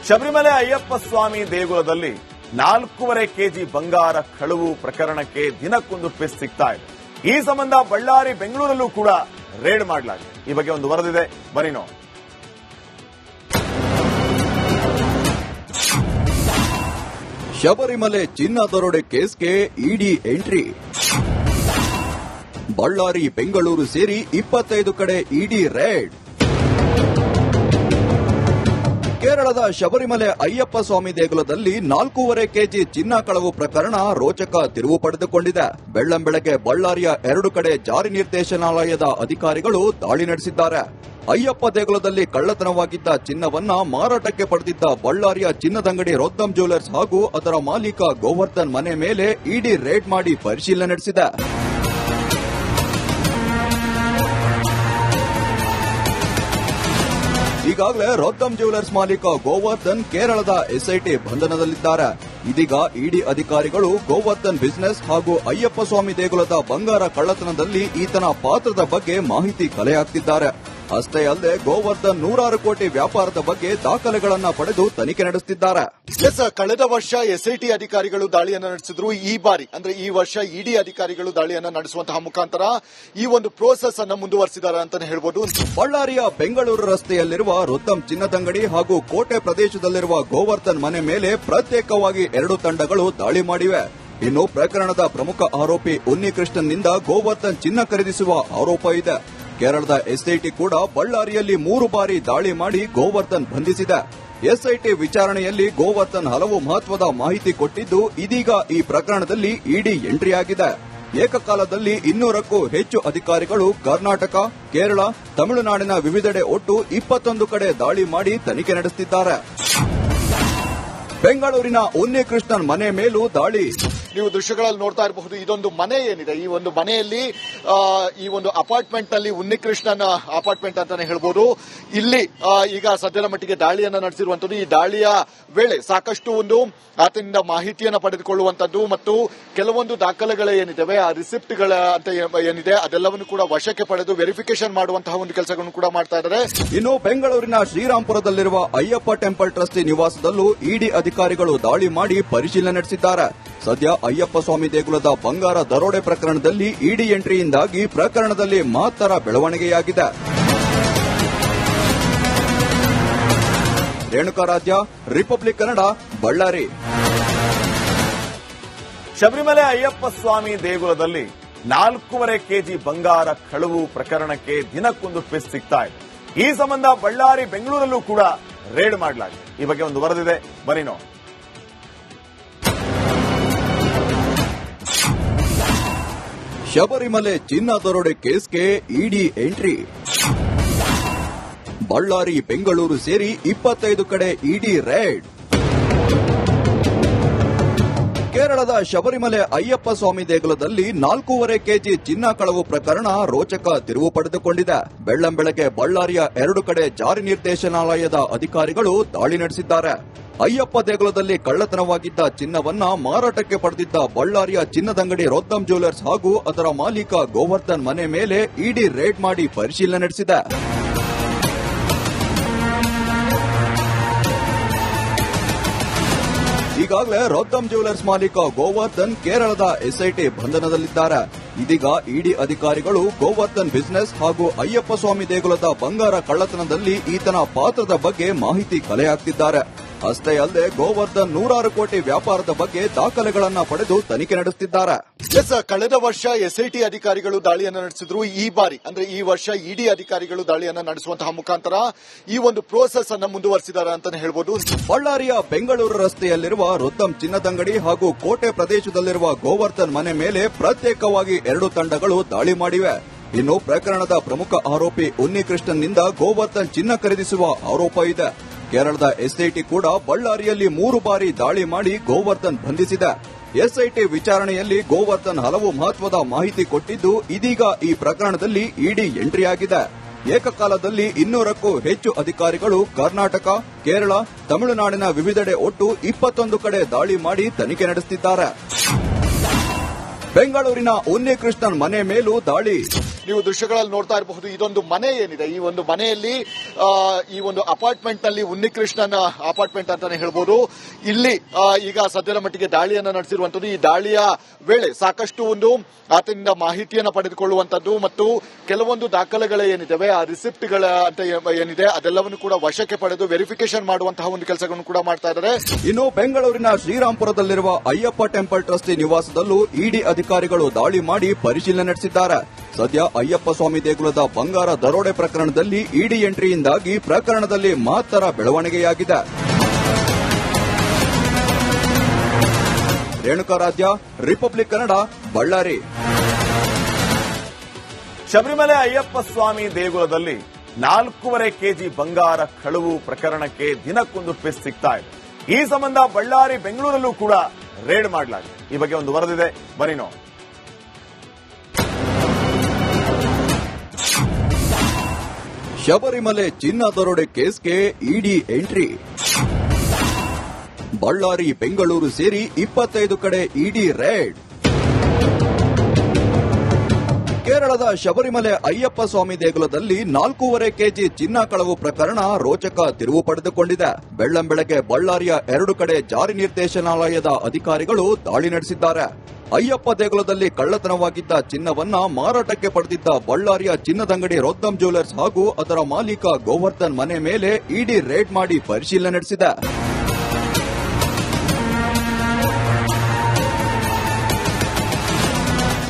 ಶಬರಿಮಲೆ ಅಯ್ಯಪ್ಪ ಸ್ವಾಮಿ ದೇಗುಲದಲ್ಲಿ 4.5 ಕೆಜಿ ಬಂಗಾರ ಕಳವು ಪ್ರಕರಣಕ್ಕೆ ದಿನಕ್ಕೊಂದು ಟ್ವಿಸ್ಟ್ ಸಿಗ್ತಾ ಇದೆ. ಈ ಸಂಬಂಧ ಬಳ್ಳಾರಿ, ಬೆಂಗಳೂರಲ್ಲೂ ಕೂಡ ರೇಡ್ ಮಾಡಲಾಗಿದೆ. ಈ ಬಗ್ಗೆ ಒಂದು ವರದಿದೆ, ಬನ್ನಿ ನೋಡಿ. ಶಬರಿಮಲೆ ಚಿನ್ನ ದರೋಡೆ ಕೇಸ್ಗೆ ಇಡಿ ಎಂಟ್ರಿ. ಬಳ್ಳಾರಿ, ಬೆಂಗಳೂರು ಸೇರಿ 25 ಕಡೆ ಇಡಿ ರೇಡ್. ಕೇರಳದ ಶಬರಿಮಲೆ ಅಯ್ಯಪ್ಪ ಸ್ವಾಮಿ ದೇಗುಲದಲ್ಲಿ 4.5 ಕೆಜಿ ಚಿನ್ನ ಕಳವು ಪ್ರಕರಣ ರೋಚಕ ತಿರುವು ಪಡೆದುಕೊಂಡಿದೆ. ಬೆಳ್ಳಂಬೆಳಗ್ಗೆ ಬಳ್ಳಾರಿಯ 2 ಕಡೆ ಜಾರಿ ನಿರ್ದೇಶನಾಲಯದ ಅಧಿಕಾರಿಗಳು ದಾಳಿ ನಡೆಸಿದ್ದಾರೆ. ಅಯ್ಯಪ್ಪ ದೇಗುಲದಲ್ಲಿ ಕಳ್ಳತನವಾಗಿದ್ದ ಚಿನ್ನವನ್ನ ಮಾರಾಟಕ್ಕೆ ಪಡೆದಿದ್ದ ಬಳ್ಳಾರಿಯ ಚಿನ್ನದಂಗಡಿ ರೋದ್ದಂ ಜ್ಯುವೆಲರ್ಸ್ ಹಾಗೂ ಅದರ ಮಾಲೀಕ ಗೋವರ್ಧನ್ ಮನೆ ಮೇಲೆ ಇಡಿ ರೇಡ್ ಮಾಡಿ ಪರಿಶೀಲನೆ ನಡೆಸಿದೆ. ಈಗಾಗಲೇ ರೋದ್ದಂ ಜ್ಯುವೆಲರ್ಸ್ ಮಾಲೀಕ ಗೋವರ್ಧನ್ ಕೇರಳದ ಎಸ್ಐಟಿ ಬಂಧನದಲ್ಲಿದ್ದಾರೆ. ಇದೀಗ ಇಡಿ ಅಧಿಕಾರಿಗಳು ಗೋವರ್ಧನ್ ಬಿಸಿನೆಸ್ ಹಾಗೂ ಅಯ್ಯಪ್ಪ ಸ್ವಾಮಿ ದೇಗುಲದ ಬಂಗಾರ ಕಳ್ಳತನದಲ್ಲಿ ಈತನ ಪಾತ್ರದ ಬಗ್ಗೆ ಮಾಹಿತಿ ಕಲೆ ಹಾಕ್ತಿದ್ದಾರೆ. ಅಷ್ಟೇ ಅಲ್ಲದೆ ಗೋವರ್ಧನ್ 100 ಕೋಟಿ ವ್ಯಾಪಾರದ ಬಗ್ಗೆ ದಾಖಲೆಗಳನ್ನು ಪಡೆದು ತನಿಖೆ ನಡೆಸುತ್ತಿದ್ದಾರೆ. ಕಳೆದ ವರ್ಷ ಎಸ್ಐಟಿ ಅಧಿಕಾರಿಗಳು ದಾಳಿಯನ್ನು ನಡೆಸಿದ್ರು. ಈ ಬಾರಿ ಅಂದ್ರೆ ಈ ವರ್ಷ ಇಡಿ ಅಧಿಕಾರಿಗಳು ದಾಳಿಯನ್ನು ನಡೆಸುವಂತಹ ಮುಖಾಂತರ ಈ ಒಂದು ಪ್ರೋಸೆಸ್ ಅನ್ನು ಮುಂದುವರೆಸಿದ್ದಾರೆ ಅಂತಾನೆ ಹೇಳ್ಬೋದು. ಬಳ್ಳಾರಿಯ ಬೆಂಗಳೂರು ರಸ್ತೆಯಲ್ಲಿರುವ ರೋದ್ದಂ ಚಿನ್ನದಂಗಡಿ ಹಾಗೂ ಕೋಟೆ ಪ್ರದೇಶದಲ್ಲಿರುವ ಗೋವರ್ಧನ್ ಮನೆ ಮೇಲೆ ಪ್ರತ್ಯೇಕವಾಗಿ 2 ತಂಡಗಳು ದಾಳಿ ಮಾಡಿವೆ. ಇನ್ನು ಪ್ರಕರಣದ ಪ್ರಮುಖ ಆರೋಪಿ ಉನ್ನಿಕೃಷ್ಣನ್ನಿಂದ ಗೋವರ್ಧನ್ ಚಿನ್ನ ಖರೀದಿಸುವ ಆರೋಪ ಇದೆ. ಕೇರಳದ ಎಸ್ಐಟಿ ಕೂಡ ಬಳ್ಳಾರಿಯಲ್ಲಿ 3 ಬಾರಿ ದಾಳಿ ಮಾಡಿ ಗೋವರ್ಧನ್ ಬಂಧಿಸಿದೆ. ಎಸ್ಐಟಿ ವಿಚಾರಣೆಯಲ್ಲಿ ಗೋವರ್ಧನ್ ಹಲವು ಮಹತ್ವದ ಮಾಹಿತಿ ಕೊಟ್ಟಿದ್ದು, ಇದೀಗ ಈ ಪ್ರಕರಣದಲ್ಲಿ ಇಡಿ ಎಂಟ್ರಿ ಆಗಿದೆ. ಏಕಕಾಲದಲ್ಲಿ 200ಕ್ಕೂ ಹೆಚ್ಚು ಅಧಿಕಾರಿಗಳು ಕರ್ನಾಟಕ, ಕೇರಳ, ತಮಿಳುನಾಡಿನ ವಿವಿಧೆಡೆ ಒಟ್ಟು 21 ಕಡೆ ದಾಳಿ ಮಾಡಿ ತನಿಖೆ ನಡೆಸುತ್ತಿದ್ದಾರೆ. ಬೆಂಗಳೂರಿನ ಉನ್ನಿಕೃಷ್ಣನ್ ಮನೆ ಮೇಲೂ ದಾಳಿ. ನೀವು ದೃಶ್ಯಗಳಲ್ಲಿ ನೋಡ್ತಾ ಇರಬಹುದು. ಇದೊಂದು ಮನೆ ಏನಿದೆ, ಈ ಒಂದು ಮನೆಯಲ್ಲಿ ಈ ಒಂದು ಅಪಾರ್ಟ್ಮೆಂಟ್ ನಲ್ಲಿ ಉನ್ನಿಕೃಷ್ಣನ್ ಅಪಾರ್ಟ್ಮೆಂಟ್ ಅಂತಾನೆ ಹೇಳ್ಬೋದು. ಇಲ್ಲಿ ಈಗ ಸದ್ಯದ ಮಟ್ಟಿಗೆ ದಾಳಿಯನ್ನ ನಡೆಸಿರುವಂತದ್ದು. ಈ ದಾಳಿಯ ವೇಳೆ ಸಾಕಷ್ಟು ಒಂದು ಆತನಿಂದ ಮಾಹಿತಿಯನ್ನು ಪಡೆದುಕೊಳ್ಳುವಂತದ್ದು ಮತ್ತು ಕೆಲವೊಂದು ದಾಖಲೆಗಳು ಏನಿದ್ದಾವೆ, ಆ ರಿಸಿಪ್ಟ್ಗಳ ಅಂತ ಏನಿದೆ ಅದೆಲ್ಲವನ್ನು ಕೂಡ ವಶಕ್ಕೆ ಪಡೆದು ವೆರಿಫಿಕೇಶನ್ ಮಾಡುವಂತಹ ಒಂದು ಕೆಲಸಗಳನ್ನು ಕೂಡ ಮಾಡ್ತಾ ಇದ್ದಾರೆ. ಇನ್ನು ಬೆಂಗಳೂರಿನ ಶ್ರೀರಾಂಪುರದಲ್ಲಿರುವ ಅಯ್ಯಪ್ಪ ಟೆಂಪಲ್ ಟ್ರಸ್ಟಿ ನಿವಾಸದಲ್ಲೂ ಇಡಿ ಅಧಿಕಾರಿಗಳು ದಾಳಿ ಮಾಡಿ ಪರಿಶೀಲನೆ ನಡೆಸಿದ್ದಾರೆ. ಸದ್ಯ ಅಯ್ಯಪ್ಪ ಸ್ವಾಮಿ ದೇಗುಲದ ಬಂಗಾರ ದರೋಡೆ ಪ್ರಕರಣದಲ್ಲಿ ಇಡಿ ಎಂಟ್ರಿಯಿಂದಾಗಿ ಪ್ರಕರಣದಲ್ಲಿ ಮಹತ್ತರ ಬೆಳವಣಿಗೆಯಾಗಿದೆ. ರೇಣುಕಾರಾಧ್ಯ, ರಿಪಬ್ಲಿಕ್ ಕನ್ನಡ, ಬಳ್ಳಾರಿ. ಶಬರಿಮಲೆ ಅಯ್ಯಪ್ಪ ಸ್ವಾಮಿ ದೇಗುಲದಲ್ಲಿ 4.5 ಕೆಜಿ ಬಂಗಾರ ಕಳವು ಪ್ರಕರಣಕ್ಕೆ ದಿನಕ್ಕೊಂದು ಟ್ವಿಸ್ಟ್ ಸಿಗ್ತಾ ಇದೆ. ಈ ಸಂಬಂಧ ಬಳ್ಳಾರಿ, ಬೆಂಗಳೂರಲ್ಲೂ ಕೂಡ ರೇಡ್ ಮಾಡಲಾಗಿದೆ. ಈ ಬಗ್ಗೆ ಒಂದು ವರದಿದೆ, ಬನ್ನಿ ನೋಡಿ. ಶಬರಿಮಲೆ ಚಿನ್ನ ದರೋಡೆ ಕೇಸ್ಗೆ ಇಡಿ ಎಂಟ್ರಿ. ಬಳ್ಳಾರಿ, ಬೆಂಗಳೂರು ಸೇರಿ 25 ಕಡೆ ಇಡಿ ರೇಡ್. ಕೇರಳದ ಶಬರಿಮಲೆ ಅಯ್ಯಪ್ಪ ಸ್ವಾಮಿ ದೇಗುಲದಲ್ಲಿ 4.5 ಕೆಜಿ ಚಿನ್ನ ಕಳವು ಪ್ರಕರಣ ರೋಚಕ ತಿರುವು ಪಡೆದುಕೊಂಡಿದೆ. ಬೆಳ್ಳಂಬೆಳಗ್ಗೆ ಬಳ್ಳಾರಿಯ 2 ಕಡೆ ಜಾರಿ ನಿರ್ದೇಶನಾಲಯದ ಅಧಿಕಾರಿಗಳು ದಾಳಿ ನಡೆಸಿದ್ದಾರೆ. ಅಯ್ಯಪ್ಪ ದೇಗುಲದಲ್ಲಿ ಕಳ್ಳತನವಾಗಿದ್ದ ಚಿನ್ನವನ್ನ ಮಾರಾಟಕ್ಕೆ ಪಡೆದಿದ್ದ ಬಳ್ಳಾರಿಯ ಚಿನ್ನದಂಗಡಿ ರೋದ್ದಂ ಜ್ಯುವೆಲರ್ಸ್ ಹಾಗೂ ಅದರ ಮಾಲೀಕ ಗೋವರ್ಧನ್ ಮನೆ ಮೇಲೆ ಇಡಿ ರೇಡ್ ಮಾಡಿ ಪರಿಶೀಲನೆ ನಡೆಸಿದೆ. ಈಗಾಗಲೇ ರೋದ್ದಂ ಜ್ಯುವೆಲರ್ಸ್ ಮಾಲೀಕ ಗೋವರ್ಧನ್ ಕೇರಳದ ಎಸ್ಐಟಿ ಬಂಧನದಲ್ಲಿದ್ದಾರೆ. ಇದೀಗ ಇಡಿ ಅಧಿಕಾರಿಗಳು ಗೋವರ್ಧನ್ ಬಿಸಿನೆಸ್ ಹಾಗೂ ಅಯ್ಯಪ್ಪ ಸ್ವಾಮಿ ದೇಗುಲದ ಬಂಗಾರ ಕಳ್ಳತನದಲ್ಲಿ ಈತನ ಪಾತ್ರದ ಬಗ್ಗೆ ಮಾಹಿತಿ ಕಲೆ ಹಾಕ್ತಿದ್ದಾರೆ. ಅಷ್ಟೇ ಅಲ್ಲದೆ ಗೋವರ್ಧನ್ 100 ಕೋಟಿ ವ್ಯಾಪಾರದ ಬಗ್ಗೆ ದಾಖಲೆಗಳನ್ನು ಪಡೆದು ತನಿಖೆ ನಡೆಸುತ್ತಿದ್ದಾರೆ. ಕಳೆದ ವರ್ಷ ಎಸ್ಐಟಿ ಅಧಿಕಾರಿಗಳು ದಾಳಿಯನ್ನು ನಡೆಸಿದ್ರು. ಈ ಬಾರಿ ಅಂದ್ರೆ ಈ ವರ್ಷ ಇಡಿ ಅಧಿಕಾರಿಗಳು ದಾಳಿಯನ್ನು ನಡೆಸುವಂತಹ ಮುಖಾಂತರ ಈ ಒಂದು ಪ್ರೋಸೆಸ್ ಅನ್ನು ಮುಂದುವರೆಸಿದ್ದಾರೆ ಅಂತಾನೆ ಹೇಳ್ಬೋದು. ಬಳ್ಳಾರಿಯ ಬೆಂಗಳೂರು ರಸ್ತೆಯಲ್ಲಿರುವ ರೋದ್ದಂ ಚಿನ್ನದಂಗಡಿ ಹಾಗೂ ಕೋಟೆ ಪ್ರದೇಶದಲ್ಲಿರುವ ಗೋವರ್ಧನ್ ಮನೆ ಮೇಲೆ ಪ್ರತ್ಯೇಕವಾಗಿ 2 ತಂಡಗಳು ದಾಳಿ ಮಾಡಿವೆ. ಇನ್ನು ಪ್ರಕರಣದ ಪ್ರಮುಖ ಆರೋಪಿ ಉನ್ನಿಕೃಷ್ಣನ್ನಿಂದ ಗೋವರ್ಧನ್ ಚಿನ್ನ ಖರೀದಿಸುವ ಆರೋಪ ಇದೆ. ಕೇರಳದ ಎಸ್ಐಟಿ ಕೂಡ ಬಳ್ಳಾರಿಯಲ್ಲಿ 3 ಬಾರಿ ದಾಳಿ ಮಾಡಿ ಗೋವರ್ಧನ್ ಬಂಧಿಸಿದೆ. ಎಸ್ಐಟಿ ವಿಚಾರಣೆಯಲ್ಲಿ ಗೋವರ್ಧನ್ ಹಲವು ಮಹತ್ವದ ಮಾಹಿತಿ ಕೊಟ್ಟಿದ್ದು, ಇದೀಗ ಈ ಪ್ರಕರಣದಲ್ಲಿ ಇಡಿ ಎಂಟ್ರಿ ಆಗಿದೆ. ಏಕಕಾಲದಲ್ಲಿ 200ಕ್ಕೂ ಹೆಚ್ಚು ಅಧಿಕಾರಿಗಳು ಕರ್ನಾಟಕ, ಕೇರಳ, ತಮಿಳುನಾಡಿನ ವಿವಿಧೆಡೆ ಒಟ್ಟು 21 ಕಡೆ ದಾಳಿ ಮಾಡಿ ತನಿಖೆ ನಡೆಸುತ್ತಿದ್ದಾರೆ. ಬೆಂಗಳೂರಿನ ಉನ್ನಿಕೃಷ್ಣನ್ ಮನೆ ಮೇಲೂ ದಾಳಿ. ನೀವು ದೃಶ್ಯಗಳಲ್ಲಿ ನೋಡ್ತಾ ಇರಬಹುದು ಇದೊಂದು ಮನೆ ಏನಿದೆ ಈ ಒಂದು ಮನೆಯಲ್ಲಿ ಈ ಒಂದು ಅಪಾರ್ಟ್ಮೆಂಟ್ ನಲ್ಲಿ ಉನ್ನಿಕೃಷ್ಣನ್ ಅಪಾರ್ಟ್ಮೆಂಟ್ ಅಂತಾನೆ ಹೇಳ್ಬೋದು. ಇಲ್ಲಿ ಈಗ ಸದ್ಯದ ಮಟ್ಟಿಗೆ ದಾಳಿಯನ್ನ ನಡೆಸಿರುವಂತದ್ದು. ಈ ದಾಳಿಯ ವೇಳೆ ಸಾಕಷ್ಟು ಒಂದು ಆತನಿಂದ ಮಾಹಿತಿಯನ್ನು ಪಡೆದುಕೊಳ್ಳುವಂತದ್ದು ಮತ್ತು ಕೆಲವೊಂದು ದಾಖಲೆಗಳ ಏನಿದಾವೆ ಆ ರಿಸಿಪ್ಟ್ಗಳ ಅಂತ ಏನಿದೆ ಅದೆಲ್ಲವನ್ನು ಕೂಡ ವಶಕ್ಕೆ ಪಡೆದು ವೆರಿಫಿಕೇಶನ್ ಮಾಡುವಂತಹ ಒಂದು ಕೆಲಸಗಳನ್ನು ಕೂಡ ಮಾಡ್ತಾ ಇದ್ದಾರೆ. ಇನ್ನು ಬೆಂಗಳೂರಿನ ಶ್ರೀರಾಂಪುರದಲ್ಲಿರುವ ಅಯ್ಯಪ್ಪ ಟೆಂಪಲ್ ಟ್ರಸ್ಟಿ ನಿವಾಸದಲ್ಲೂ ಇಡಿ ಅಧಿಕಾರಿಗಳು ದಾಳಿ ಮಾಡಿ ಪರಿಶೀಲನೆ ನಡೆಸಿದ್ದಾರೆ. ಸದ್ಯ ಅಯ್ಯಪ್ಪ ಸ್ವಾಮಿ ದೇಗುಲದ ಬಂಗಾರ ದರೋಡೆ ಪ್ರಕರಣದಲ್ಲಿ ಇಡಿ ಎಂಟ್ರಿಯಿಂದಾಗಿ ಪ್ರಕರಣದಲ್ಲಿ ಮಹತ್ತರ ಬೆಳವಣಿಗೆಯಾಗಿದೆ. ರೇಣುಕಾ ರಾಜ್ಯ, ರಿಪಬ್ಲಿಕ್ ಕನ್ನಡ, ಬಳ್ಳಾರಿ. ಶಬರಿಮಲೆ ಅಯ್ಯಪ್ಪ ಸ್ವಾಮಿ ದೇಗುಲದಲ್ಲಿ 4.5 ಕೆಜಿ ಬಂಗಾರ ಕಳವು ಪ್ರಕರಣಕ್ಕೆ ದಿನಕ್ಕೊಂದು ಟ್ವಿಸ್ಟ್ ಸಿಗ್ತಾ ಇದೆ. ಈ ಸಂಬಂಧ ಬಳ್ಳಾರಿ, ಬೆಂಗಳೂರಲ್ಲೂ ಕೂಡ ರೇಡ್ ಮಾಡಲಾಗಿದೆ. ಈ ಬಗ್ಗೆ ಒಂದು ವರದಿದೆ, ಬನ್ನಿ ನೋಡಿ. ಶಬರಿಮಲೆ ಚಿನ್ನ ದರೋಡೆ ಕೇಸ್ಗೆ ಇಡಿ ಎಂಟ್ರಿ. ಬಳ್ಳಾರಿ, ಬೆಂಗಳೂರು ಸೇರಿ 25 ಕಡೆ ಇಡಿ ರೇಡ್. ಕೇರಳದ ಶಬರಿಮಲೆ ಅಯ್ಯಪ್ಪ ಸ್ವಾಮಿ ದೇಗುಲದಲ್ಲಿ 4.5 ಕೆಜಿ ಚಿನ್ನ ಕಳವು ಪ್ರಕರಣ ರೋಚಕ ತಿರುವು ಪಡೆದುಕೊಂಡಿದೆ. ಬೆಳ್ಳಂಬೆಳಗ್ಗೆ ಬಳ್ಳಾರಿಯ 2 ಕಡೆ ಜಾರಿ ನಿರ್ದೇಶನಾಲಯದ ಅಧಿಕಾರಿಗಳು ದಾಳಿ ನಡೆಸಿದ್ದಾರೆ. ಅಯ್ಯಪ್ಪ ದೇಗುಲದಲ್ಲಿ ಕಳ್ಳತನವಾಗಿದ್ದ ಚಿನ್ನವನ್ನ ಮಾರಾಟಕ್ಕೆ ಪಡೆದಿದ್ದ ಬಳ್ಳಾರಿಯ ಚಿನ್ನದಂಗಡಿ ರೊದ್ದಂ ಜ್ಯುವೆಲರ್ಸ್ ಹಾಗೂ ಅದರ ಮಾಲೀಕ ಗೋವರ್ಧನ್ ಮನೆ ಮೇಲೆ ಇಡಿ ರೇಡ್ ಮಾಡಿ ಪರಿಶೀಲನೆ ನಡೆಸಿದೆ.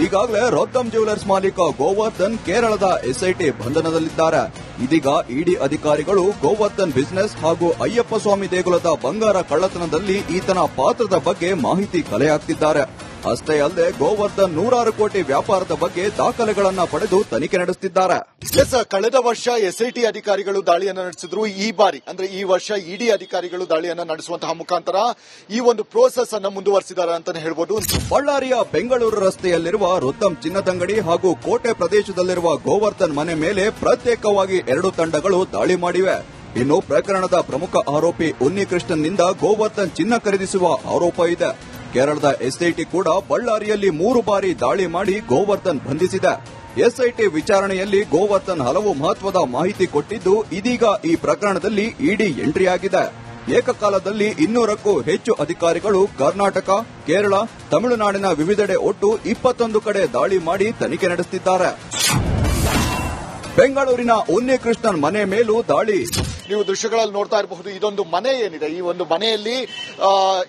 ಈಗಾಗಲೇ ರೊದ್ದಂ ಜ್ಯುವೆಲರ್ಸ್ ಮಾಲೀಕ ಗೋವರ್ಧನ್ ಕೇರಳದ ಎಸ್ಐಟಿ ಬಂಧನದಲ್ಲಿದ್ದಾರೆ. ಇದೀಗ ಇಡಿ ಅಧಿಕಾರಿಗಳು ಗೋವರ್ಧನ್ ಬಿಸಿನೆಸ್ ಹಾಗೂ ಅಯ್ಯಪ್ಪ ಸ್ವಾಮಿ ದೇಗುಲದ ಬಂಗಾರ ಕಳ್ಳತನದಲ್ಲಿ ಈತನ ಪಾತ್ರದ ಬಗ್ಗೆ ಮಾಹಿತಿ ಕಲೆ ಹಾಕ್ತಿದ್ದಾರೆ. ಅಷ್ಟೇ ಅಲ್ಲದೆ ಗೋವರ್ಧನ್ 100 ಕೋಟಿ ವ್ಯಾಪಾರದ ಬಗ್ಗೆ ದಾಖಲೆಗಳನ್ನು ಪಡೆದು ತನಿಖೆ ನಡೆಸುತ್ತಿದ್ದಾರೆ. ಕಳೆದ ವರ್ಷ ಎಸ್ಐಟಿ ಅಧಿಕಾರಿಗಳು ದಾಳಿಯನ್ನು ನಡೆಸಿದ್ರು. ಈ ಬಾರಿ ಅಂದ್ರೆ ಈ ವರ್ಷ ಇಡಿ ಅಧಿಕಾರಿಗಳು ದಾಳಿಯನ್ನು ನಡೆಸುವಂತಹ ಮುಖಾಂತರ ಈ ಒಂದು ಪ್ರೋಸೆಸ್ ಅನ್ನು ಮುಂದುವರೆಸಿದ್ದಾರೆ ಅಂತಾನೆ ಹೇಳ್ಬೋದು. ಬಳ್ಳಾರಿಯ ಬೆಂಗಳೂರು ರಸ್ತೆಯಲ್ಲಿರುವ ರೊದ್ದಂ ಚಿನ್ನದಂಗಡಿ ಹಾಗೂ ಕೋಟೆ ಪ್ರದೇಶದಲ್ಲಿರುವ ಗೋವರ್ಧನ್ ಮನೆ ಮೇಲೆ ಪ್ರತ್ಯೇಕವಾಗಿ 2 ತಂಡಗಳು ದಾಳಿ ಮಾಡಿವೆ. ಇನ್ನು ಪ್ರಕರಣದ ಪ್ರಮುಖ ಆರೋಪಿ ಉನ್ನಿಕೃಷ್ಣನ್ನಿಂದ ಗೋವರ್ಧನ್ ಚಿನ್ನ ಖರೀದಿಸುವ ಆರೋಪ ಇದೆ. ಕೇರಳದ ಎಸ್ಐಟಿ ಕೂಡ ಬಳ್ಳಾರಿಯಲ್ಲಿ 3 ಬಾರಿ ದಾಳಿ ಮಾಡಿ ಗೋವರ್ಧನ್ ಬಂಧಿಸಿದೆ. ಎಸ್ಐಟಿ ವಿಚಾರಣೆಯಲ್ಲಿ ಗೋವರ್ಧನ್ ಹಲವು ಮಹತ್ವದ ಮಾಹಿತಿ ಕೊಟ್ಟಿದ್ದು, ಇದೀಗ ಈ ಪ್ರಕರಣದಲ್ಲಿ ಇಡಿ ಎಂಟ್ರಿ ಆಗಿದೆ. ಏಕಕಾಲದಲ್ಲಿ 200ಕ್ಕೂ ಹೆಚ್ಚು ಅಧಿಕಾರಿಗಳು ಕರ್ನಾಟಕ, ಕೇರಳ, ತಮಿಳುನಾಡಿನ ವಿವಿಧೆಡೆ ಒಟ್ಟು 21 ಕಡೆ ದಾಳಿ ಮಾಡಿ ತನಿಖೆ ನಡೆಸುತ್ತಿದ್ದಾರೆ. ಬೆಂಗಳೂರಿನ ಉನ್ನಿಕೃಷ್ಣನ್ ಮನೆ ಮೇಲೂ ದಾಳಿ. ನೀವು ದೃಶ್ಯಗಳಲ್ಲಿ ನೋಡ್ತಾ ಇರಬಹುದು ಇದೊಂದು ಮನೆ ಏನಿದೆ ಈ ಒಂದು ಮನೆಯಲ್ಲಿ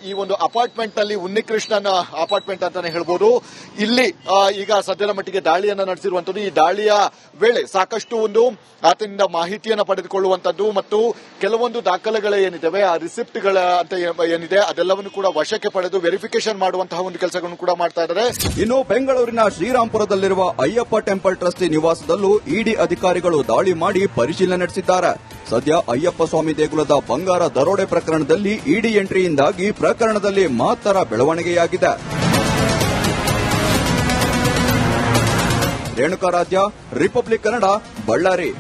ಈ ಒಂದು ಅಪಾರ್ಟ್ಮೆಂಟ್ ನಲ್ಲಿ ಉನ್ನಿಕೃಷ್ಣನ್ ಅಪಾರ್ಟ್ಮೆಂಟ್ ಅಂತಾನೆ ಹೇಳ್ಬೋದು. ಇಲ್ಲಿ ಈಗ ಸದ್ಯದ ಮಟ್ಟಿಗೆ ದಾಳಿಯನ್ನ ನಡೆಸಿರುವಂತದ್ದು. ಈ ದಾಳಿಯ ವೇಳೆ ಸಾಕಷ್ಟು ಒಂದು ಆತನಿಂದ ಮಾಹಿತಿಯನ್ನು ಪಡೆದುಕೊಳ್ಳುವಂತದ್ದು ಮತ್ತು ಕೆಲವೊಂದು ದಾಖಲೆಗಳ ಏನಿದಾವೆ ಆ ರಿಸಿಪ್ಟ್ಗಳ ಅಂತ ಏನಿದೆ ಅದೆಲ್ಲವನ್ನು ಕೂಡ ವಶಕ್ಕೆ ಪಡೆದು ವೆರಿಫಿಕೇಶನ್ ಮಾಡುವಂತಹ ಒಂದು ಕೆಲಸಗಳನ್ನು ಕೂಡ ಮಾಡ್ತಾ ಇದ್ದಾರೆ. ಇನ್ನು ಬೆಂಗಳೂರಿನ ಶ್ರೀರಾಂಪುರದಲ್ಲಿರುವ ಅಯ್ಯಪ್ಪ ಟೆಂಪಲ್ ಟ್ರಸ್ಟಿ ನಿವಾಸದಲ್ಲೂ ಇಡಿ ಅಧಿಕಾರಿಗಳು ದಾಳಿ ಮಾಡಿ ಪರಿಶೀಲನೆ ನಡೆಸಿದ್ದಾರೆ. ಸದ್ಯ ಅಯ್ಯಪ್ಪ ಸ್ವಾಮಿ ದೇಗುಲದ ಬಂಗಾರ ದರೋಡೆ ಪ್ರಕರಣದಲ್ಲಿ ಇಡಿ ಎಂಟ್ರಿಯಿಂದಾಗಿ ಪ್ರಕರಣದಲ್ಲಿ ಮಹತ್ತರ ಬೆಳವಣಿಗೆಯಾಗಿದೆ. ರೇಣುಕಾ ರಾಜ್ಯ, ರಿಪಬ್ಲಿಕ್ ಕನ್ನಡ, ಬಳ್ಳಾರಿ.